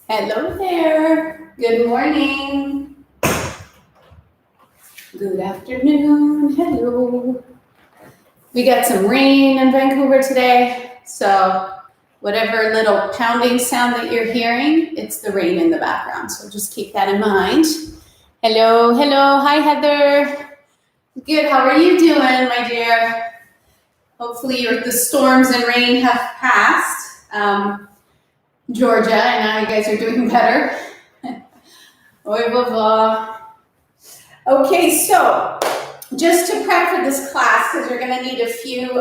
Hello there. Good morning. Good afternoon. Hello. We got some rain in Vancouver today, so whatever little pounding sound that you're hearing, it's the rain in the background. So just keep that in mind. Hello, hello. Hi, Heather. Good. How are you doing, my dear? Hopefully the storms and rain have passed. Georgia, and now you guys are doing better. Au revoir. Okay, so just to prep for this class, because you're going to need a few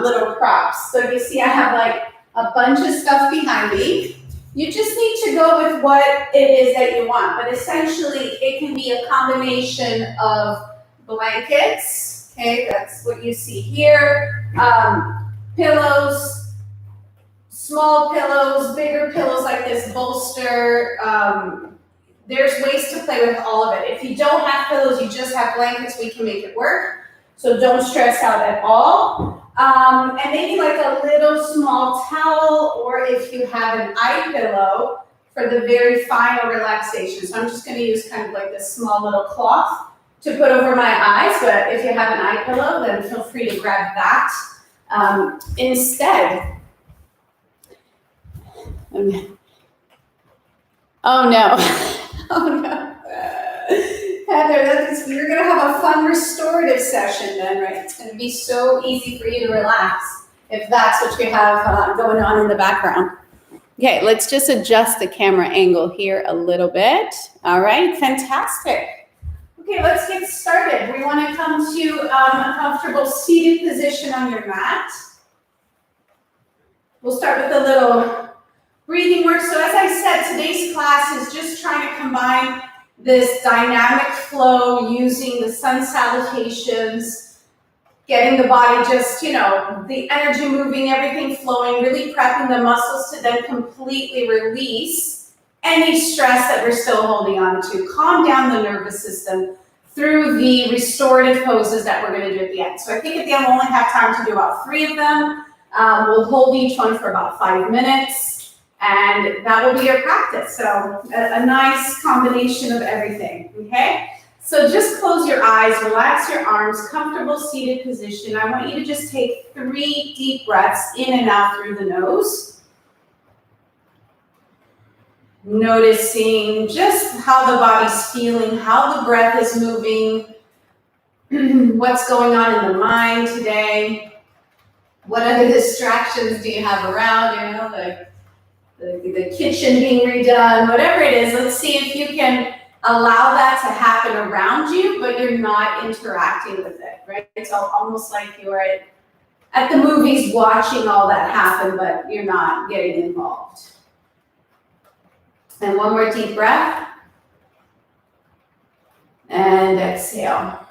little props. So you see I have like a bunch of stuff behind me. You just need to go with what it is that you want, but essentially it can be a combination of blankets, okay, that's what you see here, pillows, small pillows, bigger pillows like this bolster. There's ways to play with all of it. If you don't have pillows, you just have blankets, we can make it work. So don't stress out at all. And maybe like a little small towel, or if you have an eye pillow for the very final relaxation. So I'm just going to use kind of like this small little cloth to put over my eyes, but if you have an eye pillow, then feel free to grab that instead. Oh no. Oh no. Heather, you're going to have a fun restorative session then, right? It's going to be so easy for you to relax if that's what you have going on in the background. Okay, let's just adjust the camera angle here a little bit. All right, fantastic. Okay, let's get started. We want to come to a comfortable seated position on your mat. We'll start with a little breathing work. So as I said, today's class is just trying to combine this dynamic flow using the sun salutations, getting the body just, the energy moving, everything flowing, really prepping the muscles to then completely release any stress that we're still holding on to. Calm down the nervous system through the restorative poses that we're going to do at the end. So I think at the end we'll only have time to do about 3 of them. We'll hold each one for about 5 minutes, and that will be your practice. So a nice combination of everything, okay? So just close your eyes, relax your arms, comfortable seated position. I want you to just take 3 deep breaths in and out through the nose. Noticing just how the body's feeling, how the breath is moving, what's going on in the mind today. What other distractions do you have around, the kitchen being redone, whatever it is. Let's see if you can allow that to happen around you, but you're not interacting with it, right? It's almost like you're at the movies watching all that happen, but you're not getting involved. And one more deep breath. And exhale.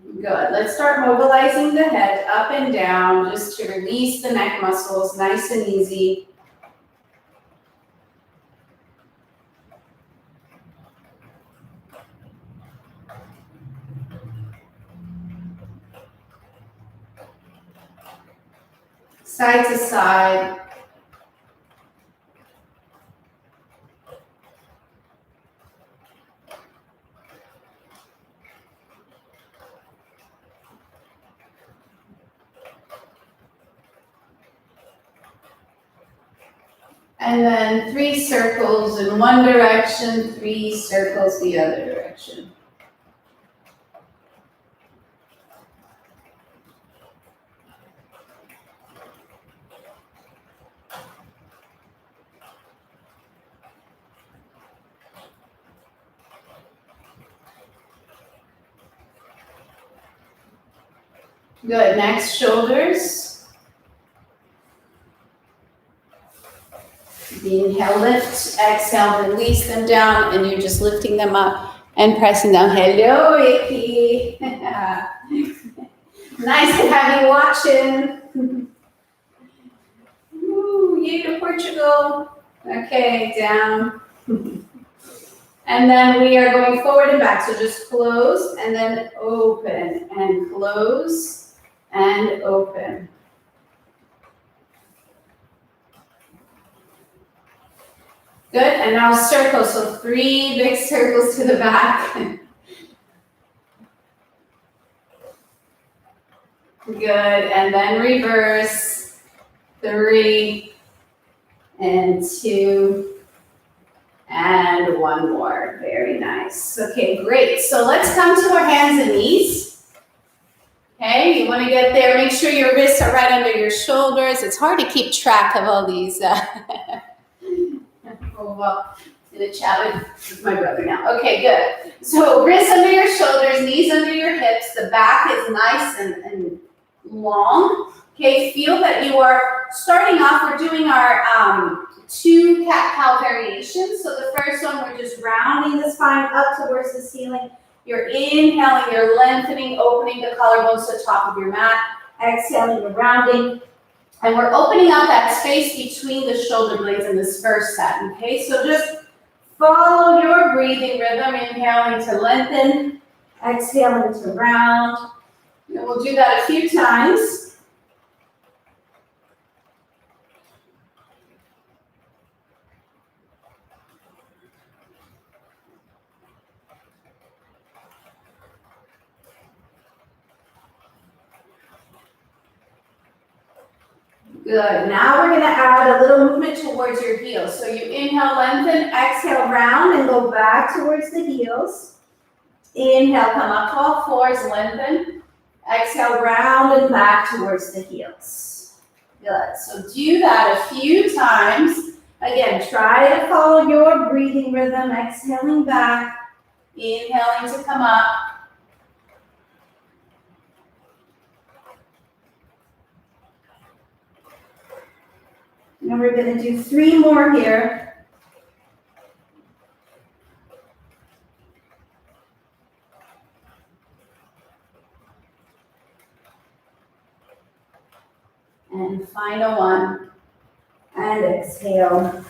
Good. Let's start mobilizing the head up and down just to release the neck muscles, nice and easy. Side to side. And then 3 circles in one direction, 3 circles the other direction. Good. Next, shoulders. The inhale, lift, exhale, release them down, and you're just lifting them up and pressing down. Hello, Icky. Nice to have you watching. Ooh, yay to Portugal. Okay, down. And then we are going forward and back. So just close and then open and close and open. Good, and now circle, so 3 big circles to the back. Good, and then reverse, 3, and 2, and 1 more. Very nice. Okay, great. So let's come to our hands and knees. Okay, you want to get there. Make sure your wrists are right under your shoulders. It's hard to keep track of all these. Oh, well, I'm going to chat with my brother now. Okay, good. So wrists under your shoulders, knees under your hips. The back is nice and long. Okay, feel that you are starting off. We're doing our 2 cat-cow variations. So the first one, we're just rounding the spine up towards the ceiling. You're inhaling, you're lengthening, opening the collarbones to the top of your mat. Exhaling, you're rounding. And we're opening up that space between the shoulder blades in this first set, okay? So just follow your breathing rhythm, inhaling to lengthen, exhaling to round. And we'll do that a few times. Good. Now we're going to add a little movement towards your heels. So you inhale, lengthen, exhale, round, and go back towards the heels. Inhale, come up to all fours, lengthen. Exhale, round and back towards the heels. Good. So do that a few times. Again, try to follow your breathing rhythm. Exhaling back, inhaling to come up. And we're going to do 3 more here. And final one. And exhale.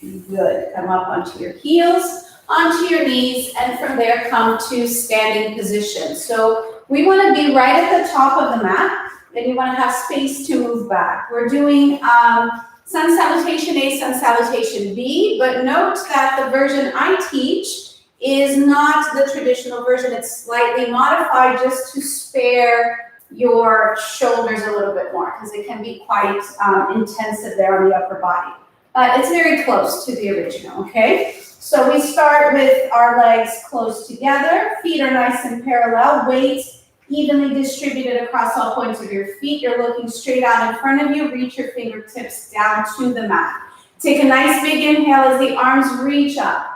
Good. Come up onto your heels, onto your knees, and from there come to standing position. So we want to be right at the top of the mat, and you want to have space to move back. We're doing sun salutation A, sun salutation B, but note that the version I teach is not the traditional version. It's slightly modified just to spare your shoulders a little bit more because it can be quite intensive there on the upper body. It's very close to the original, okay? So we start with our legs close together, feet are nice and parallel, weight evenly distributed across all points of your feet. You're looking straight out in front of you. Reach your fingertips down to the mat. Take a nice big inhale as the arms reach up.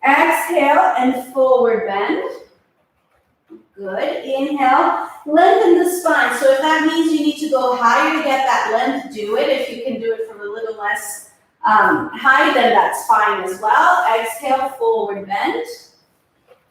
Exhale and forward bend. Good. Inhale. Lengthen the spine. So if that means you need to go higher to get that length, do it. If you can do it from a little less high, then that's fine as well. Exhale, forward bend.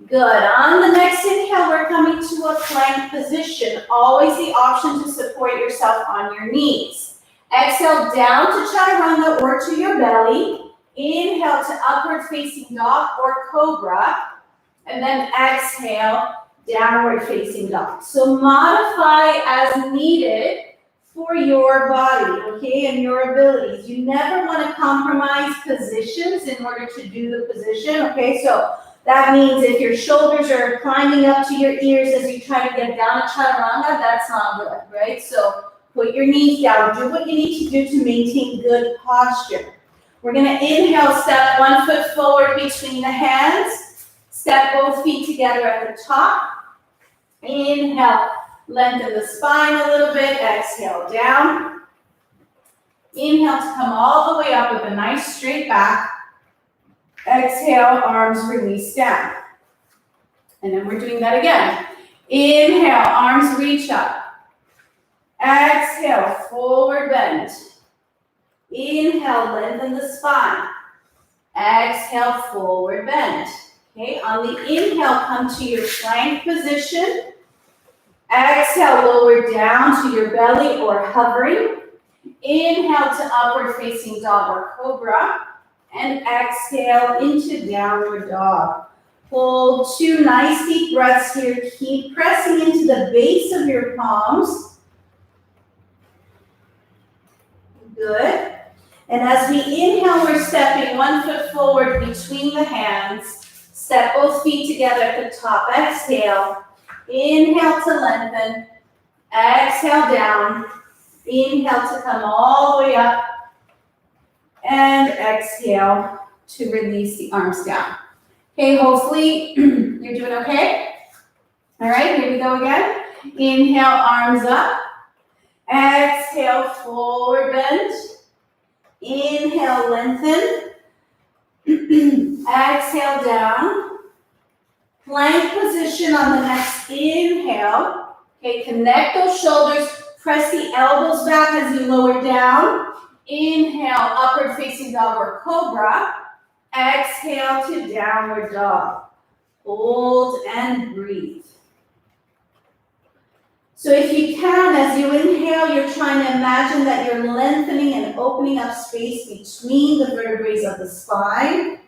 Good. On the next inhale, we're coming to a plank position. Always the option to support yourself on your knees. Exhale down to chaturanga or to your belly. Inhale to upward facing dog or cobra. And then exhale, downward facing dog. So modify as needed for your body, okay, and your abilities. You never want to compromise positions in order to do the position, okay? So that means if your shoulders are climbing up to your ears as you try to get down to chaturanga, that's not good, right? So put your knees down. Do what you need to do to maintain good posture. We're going to inhale, step 1 foot forward between the hands. Step both feet together at the top. Inhale, lengthen the spine a little bit. Exhale, down. Inhale to come all the way up with a nice straight back. Exhale, arms release down. And then we're doing that again. Inhale, arms reach up. Exhale, forward bend. Inhale, lengthen the spine. Exhale, forward bend. Okay, on the inhale, come to your plank position. Exhale, lower down to your belly or hovering. Inhale to upward facing dog or cobra. And exhale into downward dog. Hold 2 nice deep breaths here. Keep pressing into the base of your palms. Good. And as we inhale, we're stepping 1 foot forward between the hands. Step both feet together at the top. Exhale. Inhale to lengthen. Exhale down. Inhale to come all the way up. And exhale to release the arms down. Okay, hopefully you're doing okay. All right, here we go again. Inhale, arms up. Exhale, forward bend. Inhale, lengthen. Exhale, down. Plank position on the next inhale. Okay, connect those shoulders. Press the elbows back as you lower down. Inhale, upward facing dog or cobra. Exhale to downward dog. Hold and breathe. So if you can, as you inhale, you're trying to imagine that you're lengthening and opening up space between the vertebrae of the spine.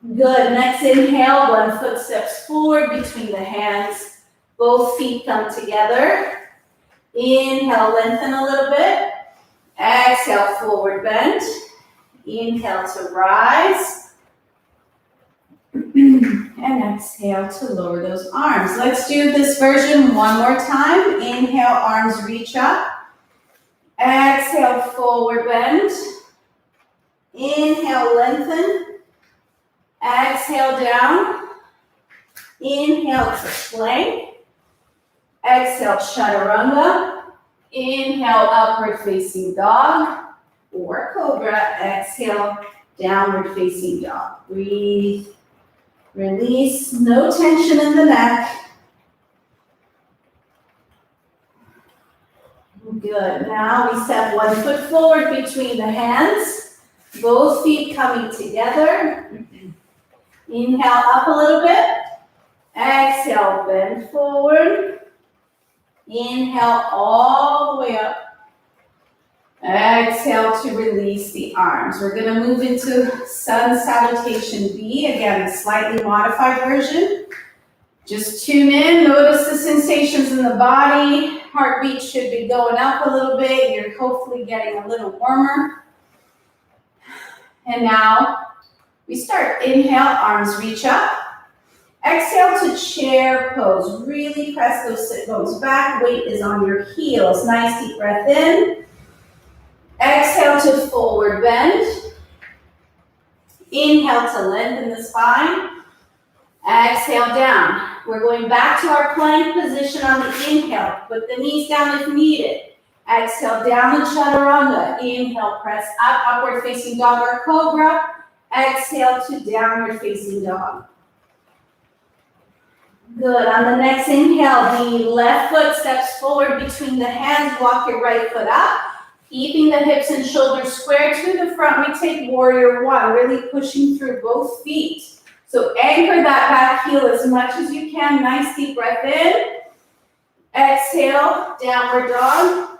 Good. Next inhale, 1 foot steps forward between the hands. Both feet come together. Inhale, lengthen a little bit. Exhale, forward bend. Inhale to rise. And exhale to lower those arms. Let's do this version one more time. Inhale, arms reach up. Exhale, forward bend. Inhale, lengthen. Exhale, down. Inhale to plank. Exhale, chaturanga. Inhale, upward facing dog or cobra. Exhale, downward facing dog. Breathe. Release, no tension in the neck. Good. Now we step 1 foot forward between the hands. Both feet coming together. Inhale up a little bit. Exhale, bend forward. Inhale all the way up. Exhale to release the arms. We're going to move into sun salutation B. Again, a slightly modified version. Just tune in, notice the sensations in the body. Heartbeat should be going up a little bit. You're hopefully getting a little warmer. And now we start. Inhale, arms reach up. Exhale to chair pose. Really press those sit bones back. Weight is on your heels. Nice deep breath in. Exhale to forward bend. Inhale to lengthen the spine. Exhale down. We're going back to our plank position on the inhale. Put the knees down if needed. Exhale down to chaturanga. Inhale, press up, upward facing dog or cobra. Exhale to downward facing dog. Good. On the next inhale, the left foot steps forward between the hands. Walk your right foot up. Keeping the hips and shoulders square to the front, we take warrior one, really pushing through both feet. So anchor that back heel as much as you can. Nice deep breath in. Exhale, downward dog.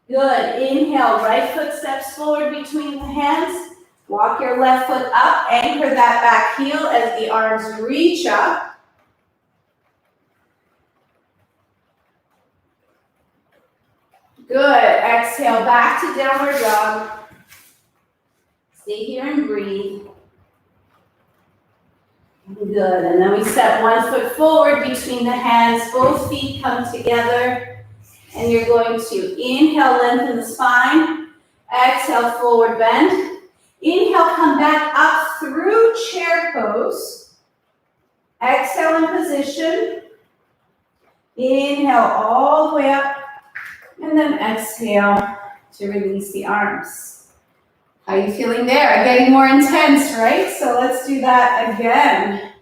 Good. Inhale, right foot steps forward between the hands. Walk your left foot up. Anchor that back heel as the arms reach up. Good. Exhale back to downward dog. Stay here and breathe. Good. And then we step 1 foot forward between the hands. Both feet come together. And you're going to inhale, lengthen the spine. Exhale, forward bend. Inhale, come back up through chair pose. Exhale in position. Inhale all the way up. And then exhale to release the arms. How are you feeling there? Getting more intense, right? So let's do that again.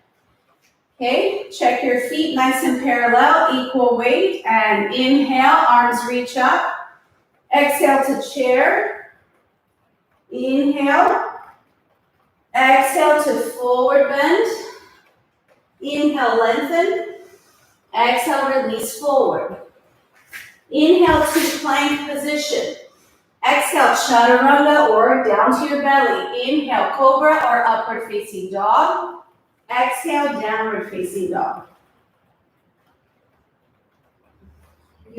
Okay, check your feet nice and parallel, equal weight. And inhale, arms reach up. Exhale to chair. Inhale. Exhale to forward bend. Inhale, lengthen. Exhale, release forward. Inhale to plank position. Exhale, chaturanga or down to your belly. Inhale, cobra or upward facing dog. Exhale, downward facing dog.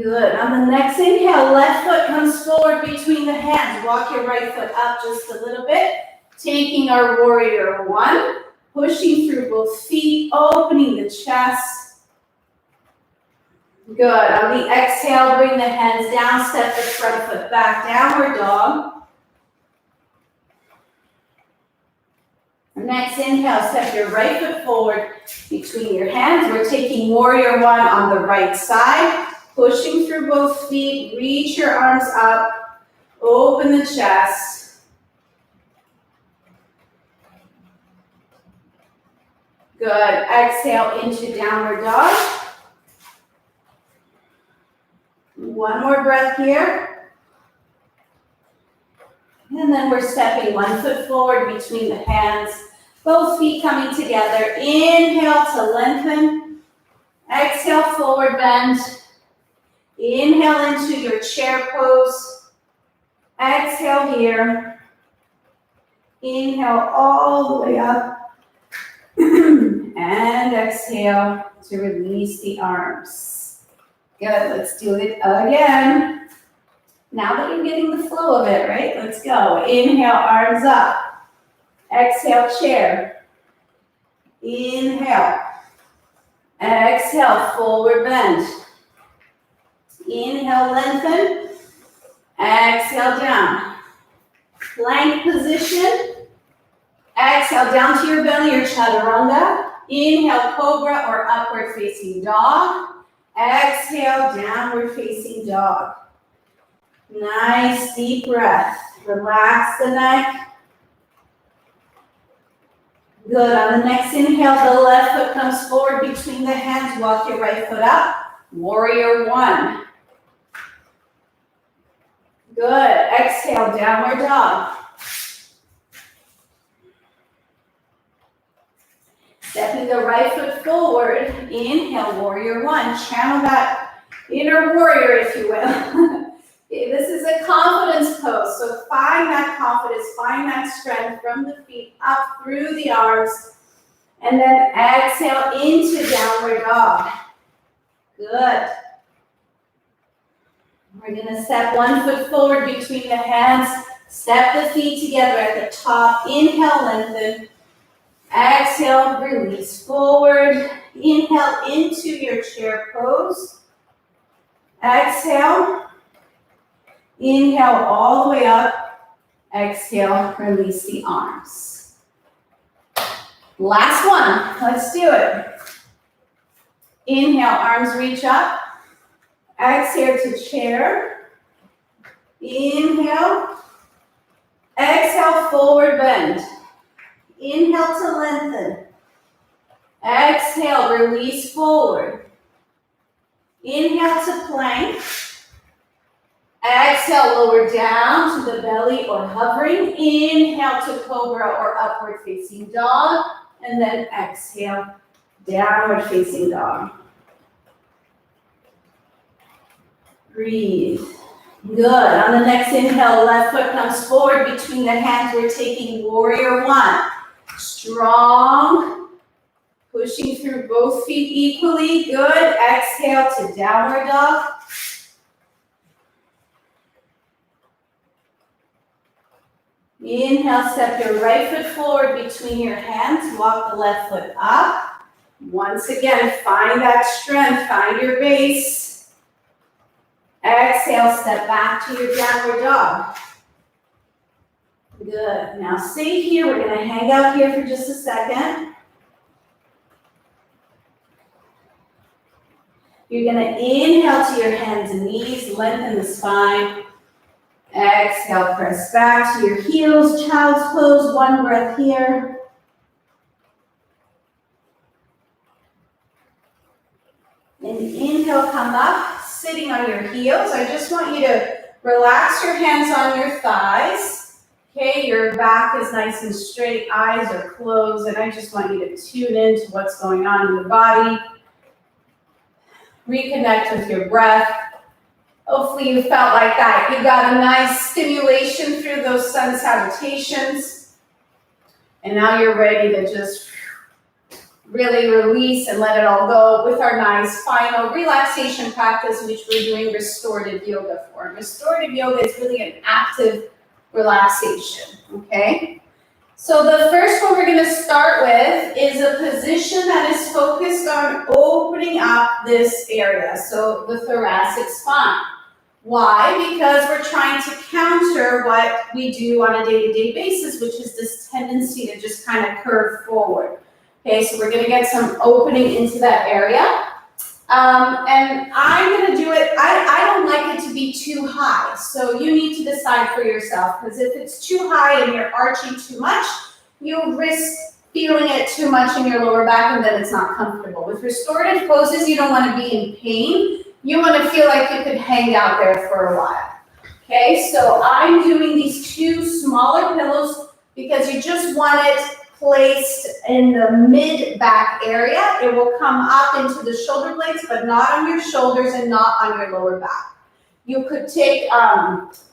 Good. On the next inhale, left foot comes forward between the hands. Walk your right foot up just a little bit. Taking our warrior one. Pushing through both feet, opening the chest. Good. On the exhale, bring the hands down. Step the front foot back. Downward dog. Next inhale, step your right foot forward between your hands. We're taking warrior one on the right side. Pushing through both feet, reach your arms up, open the chest. Good. Exhale into downward dog. One more breath here. And then we're stepping one foot forward between the hands, both feet coming together. Inhale to lengthen. Exhale, forward bend. Inhale into your chair pose. Exhale here. Inhale all the way up. And exhale to release the arms. Good, let's do it again. Now that you're getting the flow of it, right? Let's go. Inhale, arms up. Exhale, chair. Inhale. Exhale, forward bend. Inhale, lengthen. Exhale, down. Plank position. Exhale, down to your belly, your chaturanga. Inhale, cobra or upward facing dog. Exhale, downward facing dog. Nice deep breath. Relax the neck. Good. On the next inhale, the left foot comes forward between the hands. Walk your right foot up. Warrior one. Good. Exhale, downward dog. Stepping the right foot forward. Inhale, warrior one. Channel that inner warrior, if you will. Okay, this is a confidence pose. So find that confidence, find that strength from the feet up through the arms. And then exhale into downward dog. Good. We're going to step one foot forward between the hands. Step the feet together at the top. Inhale, lengthen. Exhale, release forward. Inhale into your chair pose. Exhale. Inhale all the way up. Exhale, release the arms. Last one. Let's do it. Inhale, arms reach up. Exhale to chair. Inhale. Exhale, forward bend. Inhale to lengthen. Exhale, release forward. Inhale to plank. Exhale, lower down to the belly or hovering. Inhale to cobra or upward facing dog. And then exhale, downward facing dog. Breathe. Good. On the next inhale, left foot comes forward between the hands. We're taking warrior one. Strong. Pushing through both feet equally. Good. Exhale to downward dog. Inhale, step your right foot forward between your hands. Walk the left foot up. Once again, find that strength. Find your base. Exhale, step back to your downward dog. Good. Now stay here. We're going to hang out here for just a second. You're going to inhale to your hands and knees. Lengthen the spine. Exhale, press back to your heels. Child's pose. One breath here. And inhale, come up, sitting on your heels. I just want you to relax your hands on your thighs. Okay, your back is nice and straight, eyes are closed, and I just want you to tune into what's going on in the body. Reconnect with your breath. Hopefully you felt like that. You got a nice stimulation through those sun salutations. And now you're ready to just really release and let it all go with our nice final relaxation practice, which we're doing restorative yoga for. Restorative yoga is really an active relaxation, okay? So the first one we're going to start with is a position that is focused on opening up this area, so the thoracic spine. Why? Because we're trying to counter what we do on a day-to-day basis, which is this tendency to just kind of curve forward. Okay, so we're going to get some opening into that area. And I'm going to do it, I don't like it to be too high. So you need to decide for yourself, because if it's too high and you're arching too much, you'll risk feeling it too much in your lower back and then it's not comfortable. With restorative poses, you don't want to be in pain. You want to feel like you could hang out there for a while. Okay, so I'm doing these two smaller pillows because you just want it placed in the mid-back area. It will come up into the shoulder blades, but not on your shoulders and not on your lower back. You could take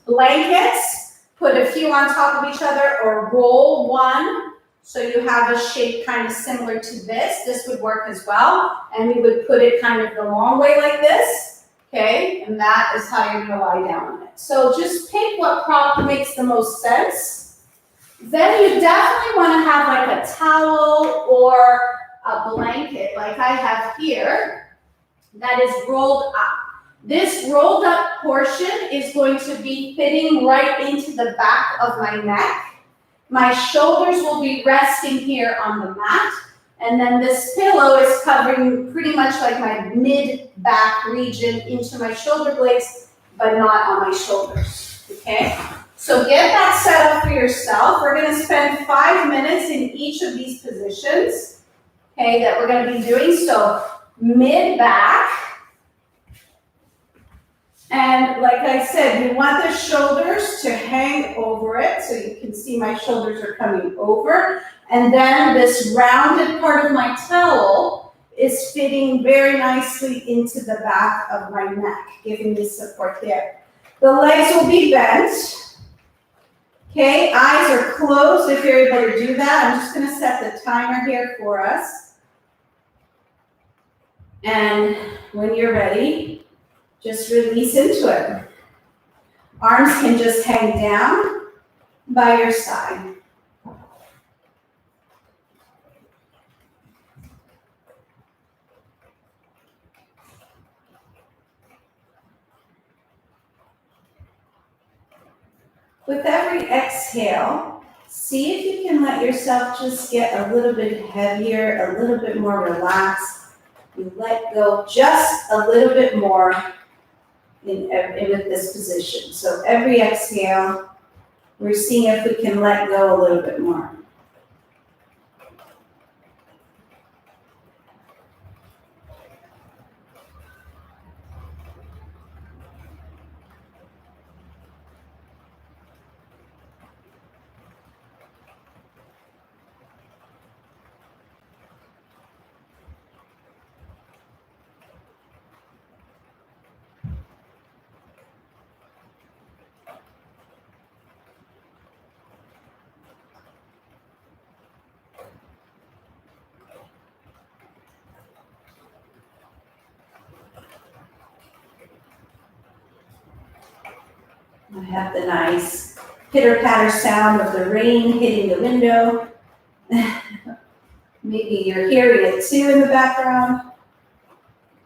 blankets, put a few on top of each other, or roll one so you have a shape kind of similar to this. This would work as well. And we would put it kind of the long way like this, okay? And that is how you're gonna lie down on it. So just pick what prop makes the most sense. Then you definitely want to have like a towel or a blanket like I have here that is rolled up. This rolled up portion is going to be fitting right into the back of my neck. My shoulders will be resting here on the mat. And then this pillow is covering pretty much like my mid-back region into my shoulder blades, but not on my shoulders, okay? So get that set up for yourself. We're going to spend 5 minutes in each of these positions, okay, that we're going to be doing. So mid-back. And like I said, you want the shoulders to hang over it. So you can see my shoulders are coming over. And then this rounded part of my towel is fitting very nicely into the back of my neck, giving me support there. The legs will be bent. Okay, eyes are closed if you're able to do that. I'm just going to set the timer here for us. And when you're ready, just release into it. Arms can just hang down by your side. With every exhale, see if you can let yourself just get a little bit heavier, a little bit more relaxed. You let go just a little bit more in this position. So every exhale, we're seeing if we can let go a little bit more. I have the nice pitter-patter sound of the rain hitting the window. Maybe you're hearing it too in the background.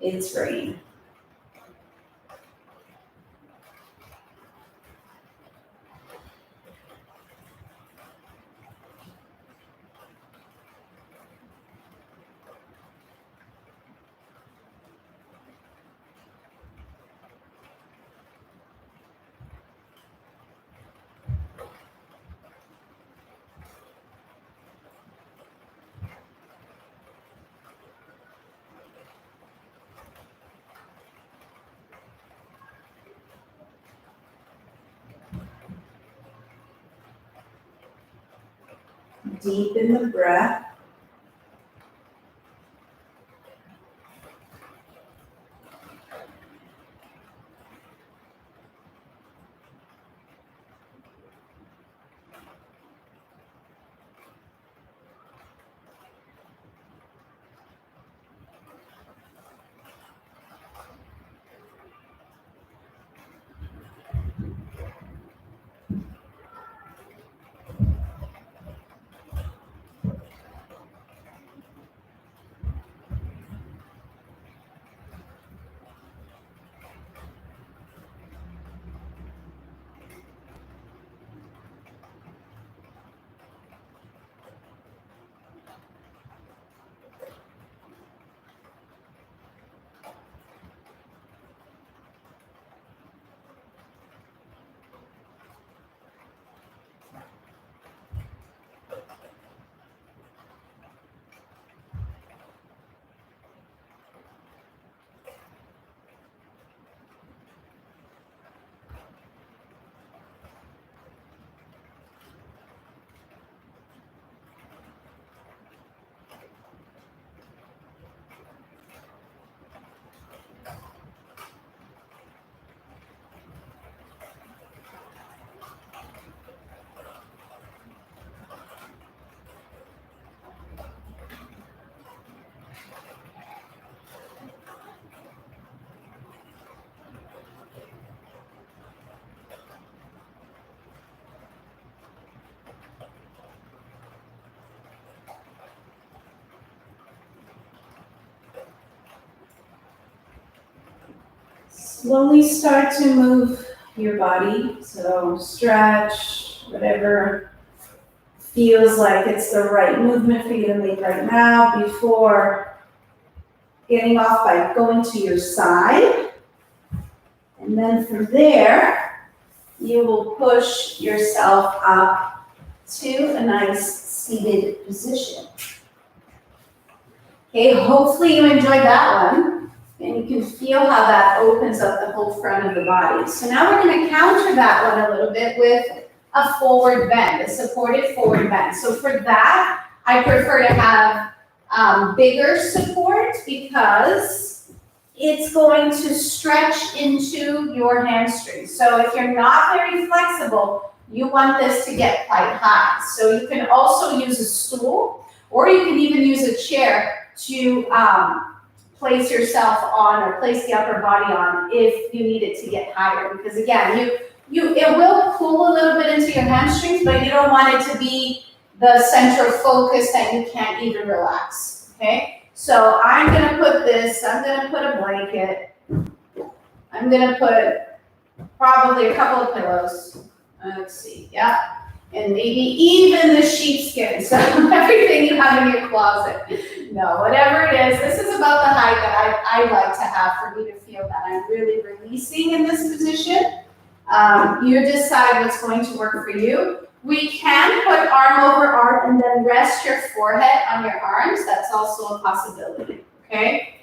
It's rain. Deepen the breath. Slowly start to move your body. So stretch, whatever feels like it's the right movement for you to make right now before getting off by going to your side. And then from there, you will push yourself up to a nice seated position. Okay, hopefully you enjoyed that one. And you can feel how that opens up the whole front of the body. So now we're going to counter that one a little bit with a forward bend, a supported forward bend. So for that, I prefer to have bigger support because it's going to stretch into your hamstrings. So if you're not very flexible, you want this to get quite high. So you can also use a stool, or you can even use a chair to place yourself on or place the upper body on if you need it to get higher. Because again, it will pull a little bit into your hamstrings, but you don't want it to be the center of focus that you can't even relax, okay? So I'm gonna put a blanket, I'm gonna put probably a couple of pillows, let's see, yeah, and maybe even the sheepskin, so everything you have in your closet. No, whatever it is, this is about the height that I like to have for me to feel that I'm really releasing in this position. You decide what's going to work for you. We can put arm over arm and then rest your forehead on your arms. That's also a possibility, okay?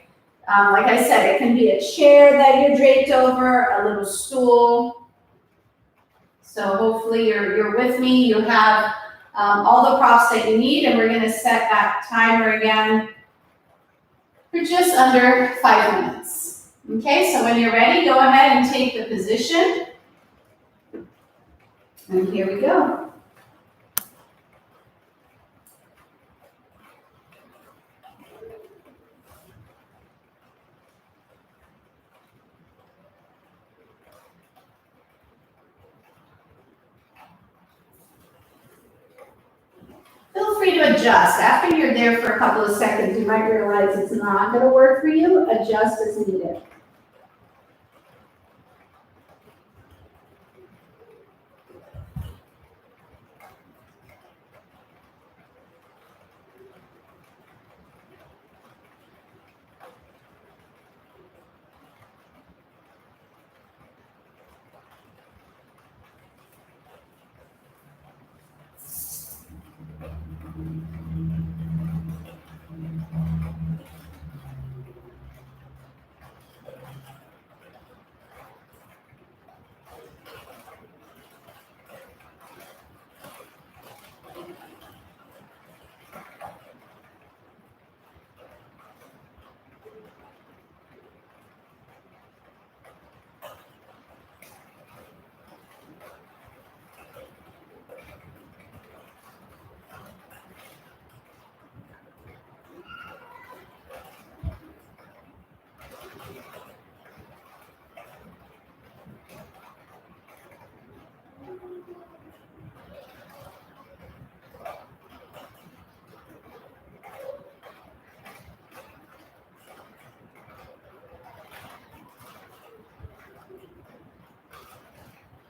Like I said, it can be a chair that you're draped over, a little stool. So hopefully you're with me. You have all the props that you need, and we're gonna set that timer again for just under 5 minutes. Okay, so when you're ready, go ahead and take the position. And here we go. Feel free to adjust. After you're there for a couple of seconds, you might realize it's not going to work for you. Adjust as needed.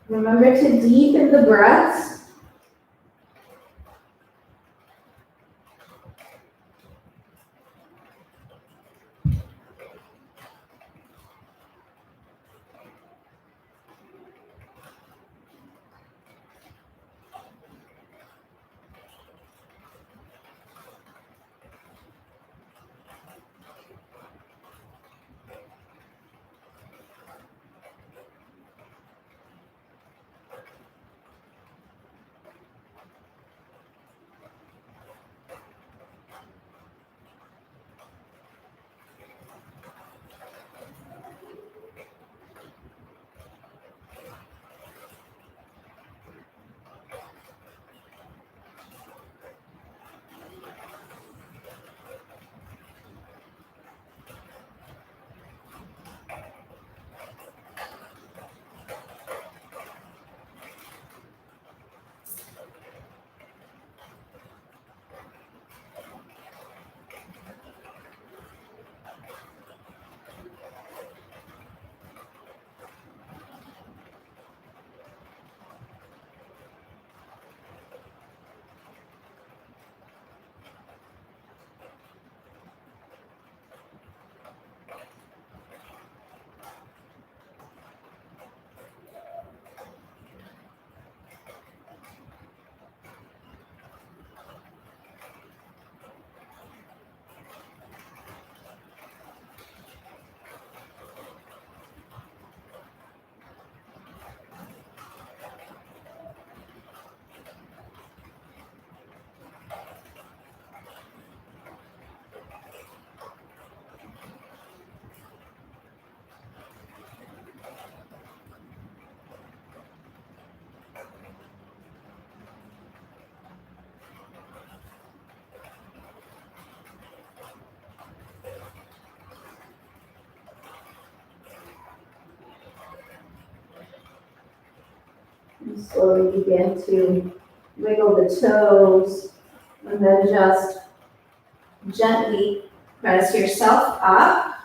Remember to deepen the breaths. And slowly begin to wiggle the toes and then just gently press yourself up.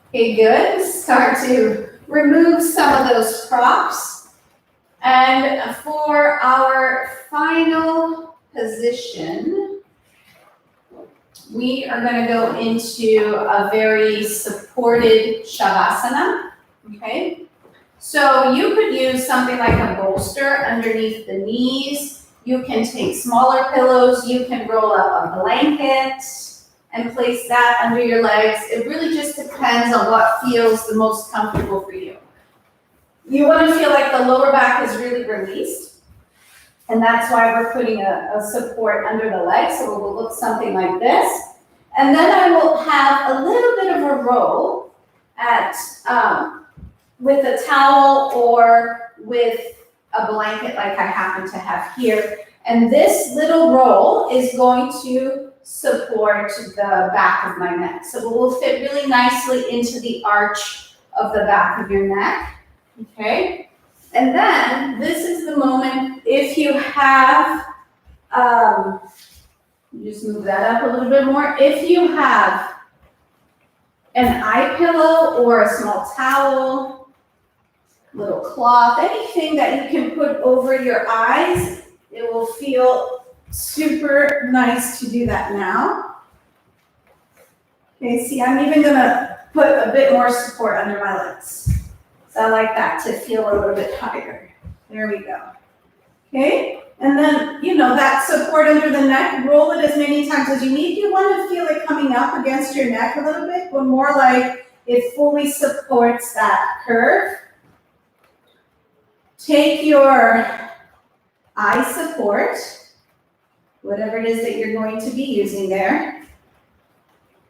Okay, good. Start to remove some of those props. And for our final position, we are going to go into a very supported Shavasana. Okay? So you could use something like a bolster underneath the knees. You can take smaller pillows. You can roll up a blanket and place that under your legs. It really just depends on what feels the most comfortable for you. You want to feel like the lower back is really released, and that's why we're putting a support under the legs, so it will look something like this. And then I will have a little bit of a roll at with a towel or with a blanket like I happen to have here. And this little roll is going to support the back of my neck. So it will fit really nicely into the arch of the back of your neck, okay? And then this is the moment if you have, just move that up a little bit more. If you have an eye pillow or a small towel, little cloth, anything that you can put over your eyes, it will feel super nice to do that now. Okay, see, I'm even gonna put a bit more support under my legs. So I like that to feel a little bit higher. There we go. Okay, and then, you know, that support under the neck, roll it as many times as you need. You want to feel it coming up against your neck a little bit, but more like it fully supports that curve. Take your eye support, whatever it is that you're going to be using there.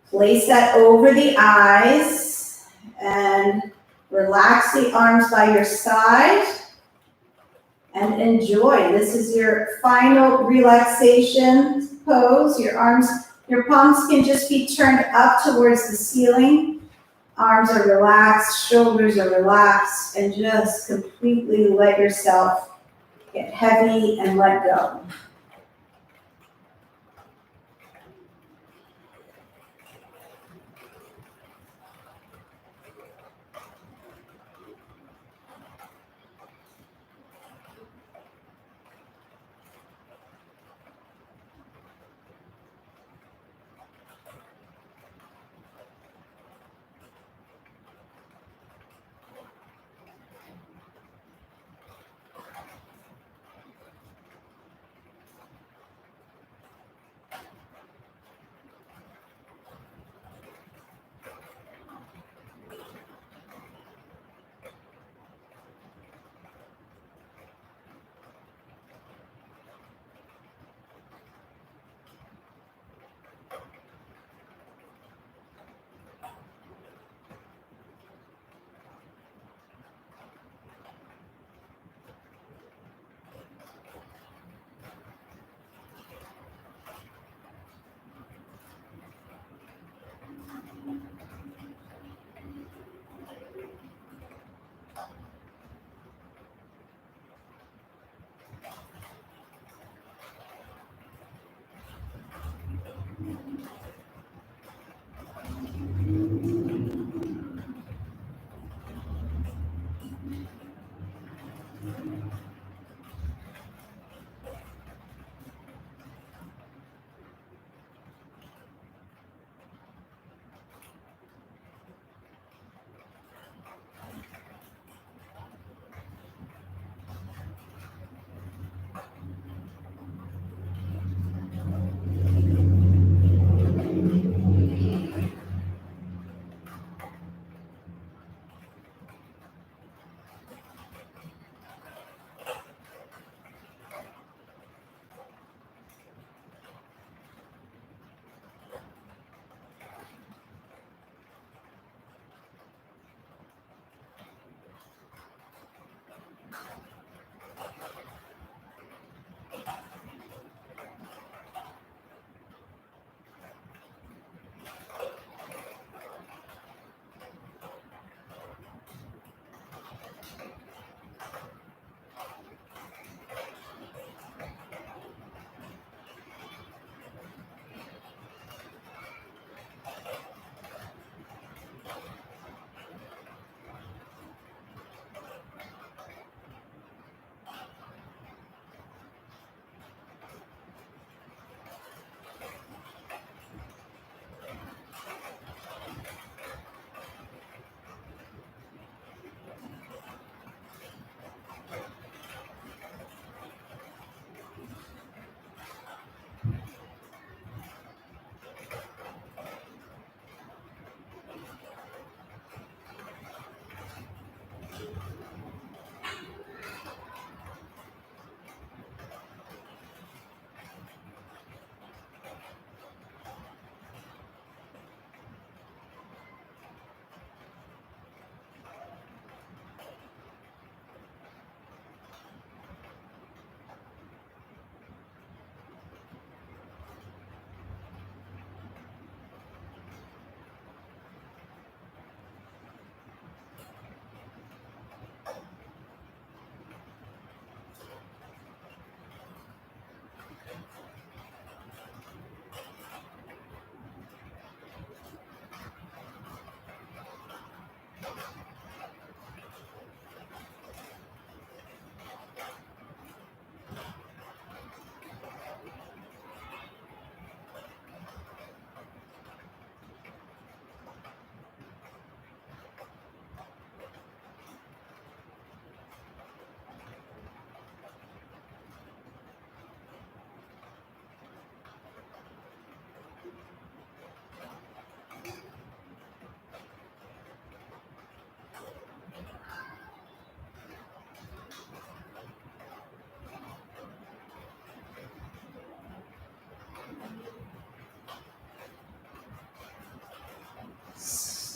Place that over the eyes and relax the arms by your side and enjoy. This is your final relaxation pose. Your arms, your palms can just be turned up towards the ceiling. Arms are relaxed, shoulders are relaxed, and just completely let yourself get heavy and let go.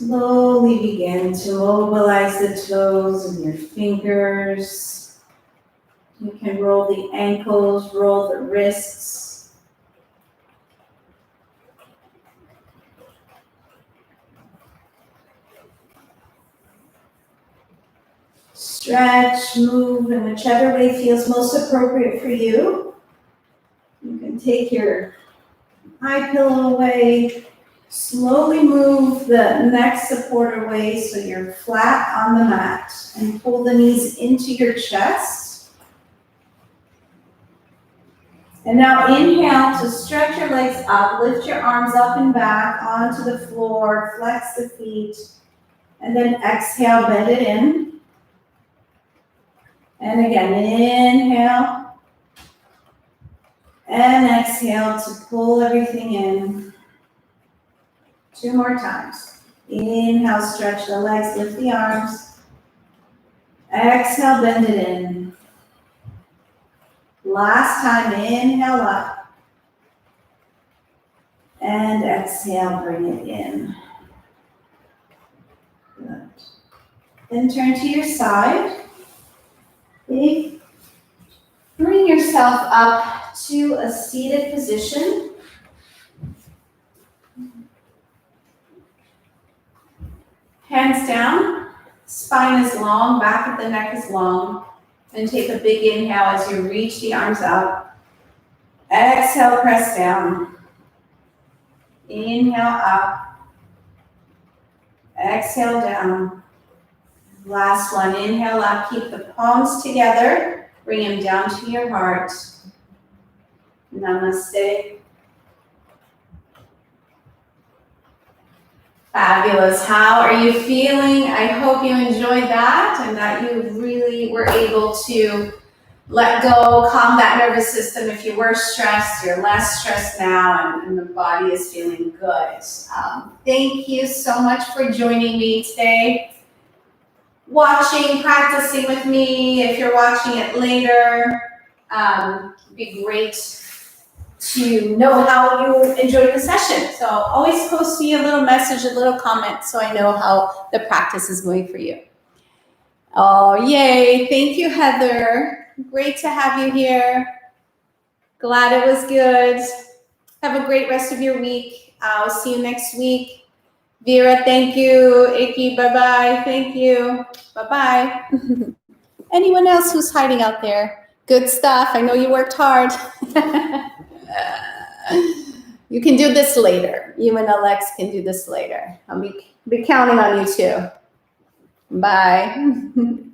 Slowly begin to mobilize the toes and your fingers. You can roll the ankles, roll the wrists. Stretch, move in whichever way feels most appropriate for you. You can take your eye pillow away. Slowly move the neck support away so you're flat on the mat and pull the knees into your chest. And now inhale to stretch your legs up, lift your arms up and back onto the floor, flex the feet, and then exhale, bend it in. And again, inhale and exhale to pull everything in. 2 more times. Inhale, stretch the legs, lift the arms. Exhale, bend it in. Last time, inhale up. And exhale, bring it in. Good. Then turn to your side. Bring yourself up to a seated position. Hands down, spine is long, back of the neck is long. And take a big inhale as you reach the arms up. Exhale, press down. Inhale up. Exhale down. Last one, inhale up, keep the palms together. Bring them down to your heart. Namaste. Fabulous. How are you feeling? I hope you enjoyed that and that you really were able to let go, calm that nervous system. If you were stressed, you're less stressed now and the body is feeling good. Thank you so much for joining me today. Watching, practicing with me. If you're watching it later, it'd be great to know how you enjoyed the session. So always post me a little message, a little comment, so I know how the practice is going for you. Oh, yay. Thank you, Heather. Great to have you here. Glad it was good. Have a great rest of your week. I'll see you next week. Vera, thank you. Iki, bye-bye. Thank you. Bye-bye. Anyone else who's hiding out there? Good stuff. I know you worked hard. You can do this later. You and Alex can do this later. I'll be counting on you too. Bye.